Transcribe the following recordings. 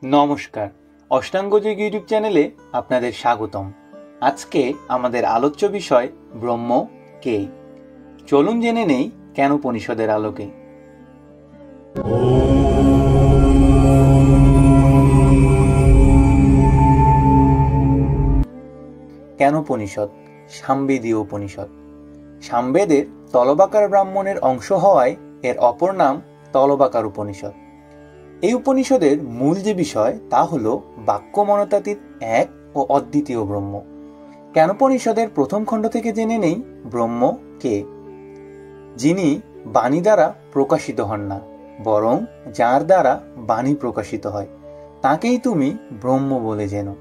নমস্কার, অষ্টাঙ্গযোগ ইউটিউব চ্যানেলে আপনাদের স্বাগতম। আজকে আমাদের আলোচ্য বিষয় ব্রহ্ম কে। চলুন জেনে নেই কেন উপনিষদের আলোকে। কেন উপনিষদ? সামবেদীয় উপনিষদ। সামবেদের তলবাকার ব্রাহ্মণের অংশ হওয়ায় এর অপর নাম তলবাকার উপনিষদ। এই উপনিষদের মূল যে বিষয় তা হল বাক্য মনতাতীত এক ও অদ্বিতীয় ব্রহ্ম। কেনোপনিষদের প্রথম খণ্ড থেকে জেনে নেই ব্রহ্ম কে। যিনি বাণী দ্বারা প্রকাশিত হন না, বরং যার দ্বারা বাণী প্রকাশিত হয়, তাকেই তুমি ব্রহ্ম বলে জেনো।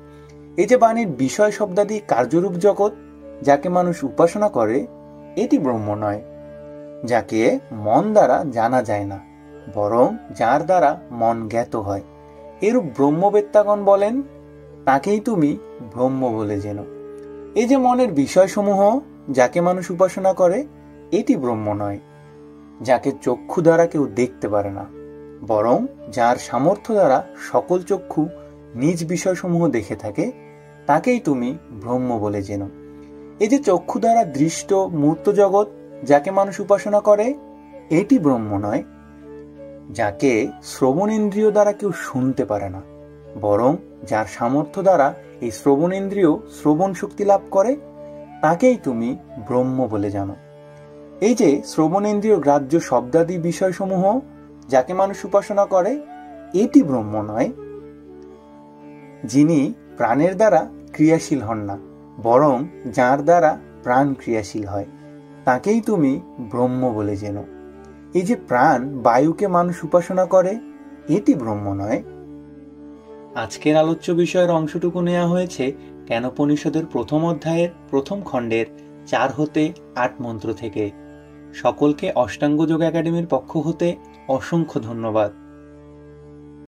এই যে বাণীর বিষয় শব্দাদি কার্যরূপ জগৎ, যাকে মানুষ উপাসনা করে, এটি ব্রহ্ম নয়। যাকে মন দ্বারা জানা যায় না, বরং যার দ্বারা মন জ্ঞাত হয়, এরূপ ব্রহ্মবেত্তাগণ বলেন, তাকেই তুমি ব্রহ্ম বলে জেনো। এই যে মনের বিষয়সমূহ, যাকে মানুষ উপাসনা করে, এটি ব্রহ্ম নয়। যাকে চক্ষু দ্বারা কেউ দেখতে পারে না, বরং যার সামর্থ্য দ্বারা সকল চক্ষু নিজ বিষয়সমূহ দেখে থাকে, তাকেই তুমি ব্রহ্ম বলে জেনো। এই যে চক্ষু দ্বারা দৃষ্ট মূর্ত জগৎ, যাকে মানুষ উপাসনা করে, এটি ব্রহ্ম নয়। যাকে শ্রবণেন্দ্রিয় দ্বারা কেউ শুনতে পারে না, বরং যার সামর্থ্য দ্বারা এই শ্রবণেন্দ্রিয় শ্রবণ শক্তি লাভ করে, তাকেই তুমি ব্রহ্ম বলে জানো। এই যে শ্রবণেন্দ্রিয় গ্রাহ্য শব্দাদি বিষয়সমূহ, যাকে মানুষ উপাসনা করে, এটি ব্রহ্ম নয়। যিনি প্রাণের দ্বারা ক্রিয়াশীল হন না, বরং যার দ্বারা প্রাণ ক্রিয়াশীল হয়, তাকেই তুমি ব্রহ্ম বলে জেনো। এই যে প্রাণ বায়ুকে মানুষ উপাসনা করে, এটি ব্রহ্ম নয়। আজকের আলোচ্য বিষয়ের অংশটুকু নেওয়া হয়েছে কেনোপনিষদের প্রথম অধ্যায়ের প্রথম খণ্ডের 4 হতে 8 মন্ত্র থেকে। সকলকে অষ্টাঙ্গ যোগ একাডেমির পক্ষ হতে অসংখ্য ধন্যবাদ।